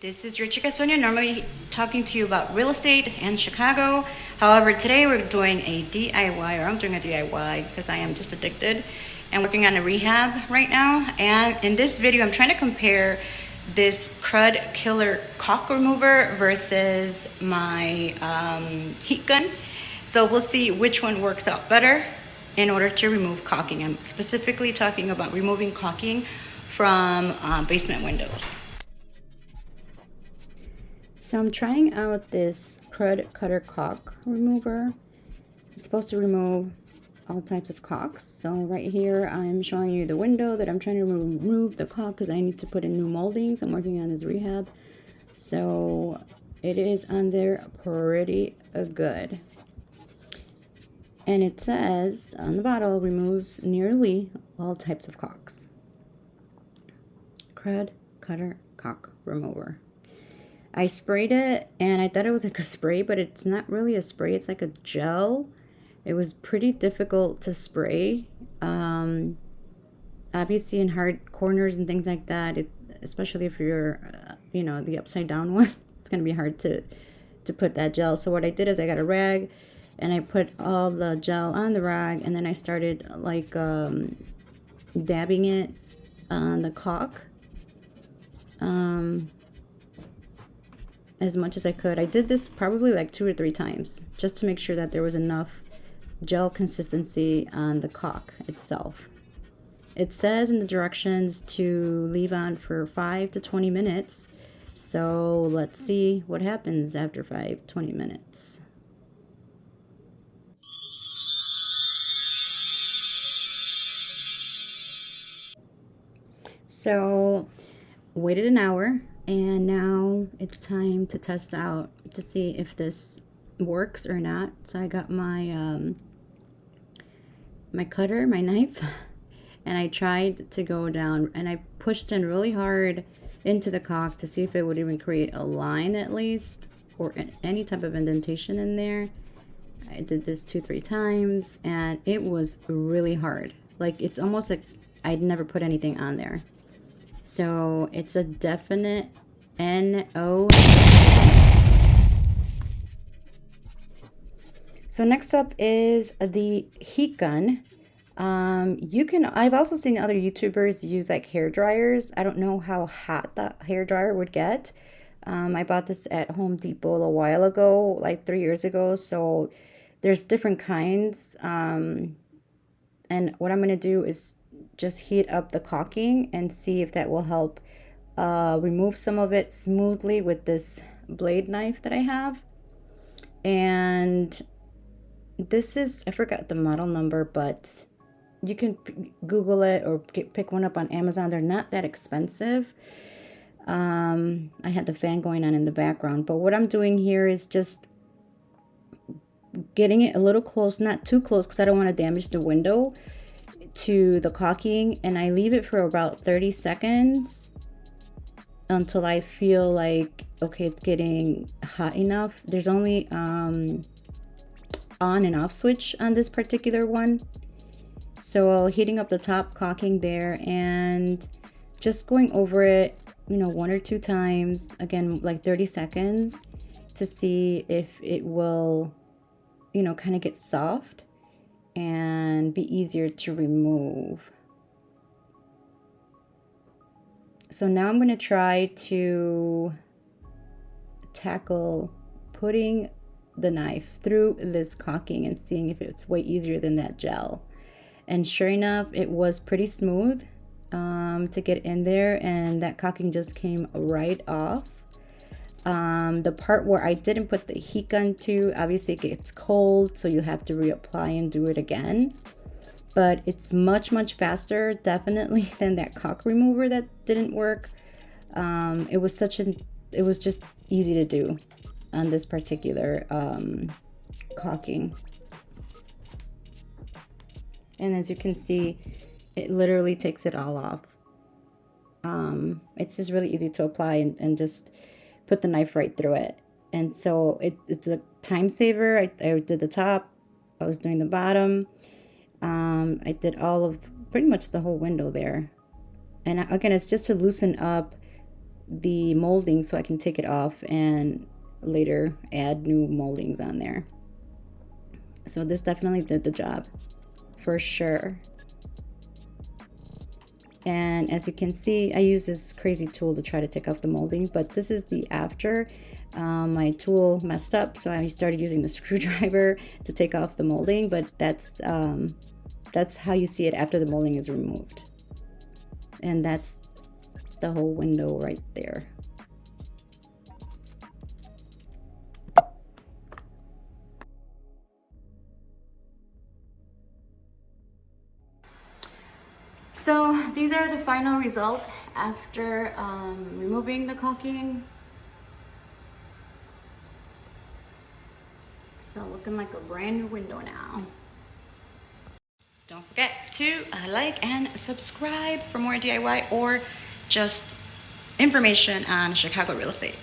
This is your Chica Sonia, normally talking to you about real estate in Chicago. However, today we're doing a DIY, or I'm doing a DIY because I am just addicted and working on a rehab right now. And in this video, I'm trying to compare this Krud Killer Caulk Remover versus my heat gun. So we'll see which one works out better in order to remove caulking. I'm specifically talking about removing caulking from basement windows. So I'm trying out this Krud Kutter Caulk remover. It's supposed to remove all types of caulks. So right here I'm showing you the window that I'm trying to remove the caulk because I need to put in new moldings. I'm working on this rehab. So it is on there pretty good. And it says on the bottle, removes nearly all types of caulks. Krud Kutter Caulk remover. I sprayed it and I thought it was like a spray, but it's not really a spray. It's like a gel. It was pretty difficult to spray. Obviously in hard corners and things like that, especially if you're, the upside down one, it's going to be hard to put that gel. So what I did is I got a rag and I put all the gel on the rag, and then I started like dabbing it on the caulk. As much as I could. I did this probably like 2 or 3 times just to make sure that there was enough gel consistency on the caulk itself. It says in the directions to leave on for 5 to 20 minutes. So let's see what happens after 20 minutes. So waited an hour. And now it's time to test out to see if this works or not. So I got my my cutter, my knife, and I tried to go down, and I pushed in really hard into the caulk to see if it would even create a line at least, or any type of indentation in there. I did this 2-3 times, and it was really hard. Like, it's almost like I'd never put anything on there. So it's a definite NO. So next up is the heat gun. I've also seen other YouTubers use like hair dryers. I don't know how hot the hair dryer would get. I bought this at Home Depot a while ago, like 3 years ago. So there's different kinds. And what I'm going to do is just heat up the caulking and see if that will help remove some of it smoothly with this blade knife that I have. And this is, I forgot the model number, but you can Google it or pick one up on Amazon. They're not that expensive. I had the fan going on in the background, but what I'm doing here is just getting it a little close, not too close because I don't want to damage the window, to the caulking, and I leave it for about 30 seconds until I feel like, okay, it's getting hot enough. There's only on and off switch on this particular one. So heating up the top caulking there and just going over it, 1 or 2 times, again, like 30 seconds to see if it will, kind of get soft and be easier to remove. So now I'm going to try to tackle putting the knife through this caulking and seeing if it's way easier than that gel. And sure enough, it was pretty smooth to get in there, and that caulking just came right off. The part where I didn't put the heat gun to, obviously it gets cold, so you have to reapply and do it again. But it's much faster, definitely, than that caulk remover that didn't work. It was just easy to do on this particular caulking. And as you can see, it literally takes it all off. It's just really easy to apply and just put the knife right through it. And so it's a time saver. I did the top, I was doing the bottom. I did all of pretty much the whole window there. And again, it's just to loosen up the molding so I can take it off and later add new moldings on there. So this definitely did the job for sure. And as you can see, I use this crazy tool to try to take off the molding, but this is the after. My tool messed up, so I started using the screwdriver to take off the molding, but that's how you see it after the molding is removed. And that's the whole window right there. So these are the final results after removing the caulking. So looking like a brand new window now. Don't forget to like and subscribe for more DIY or just information on Chicago real estate.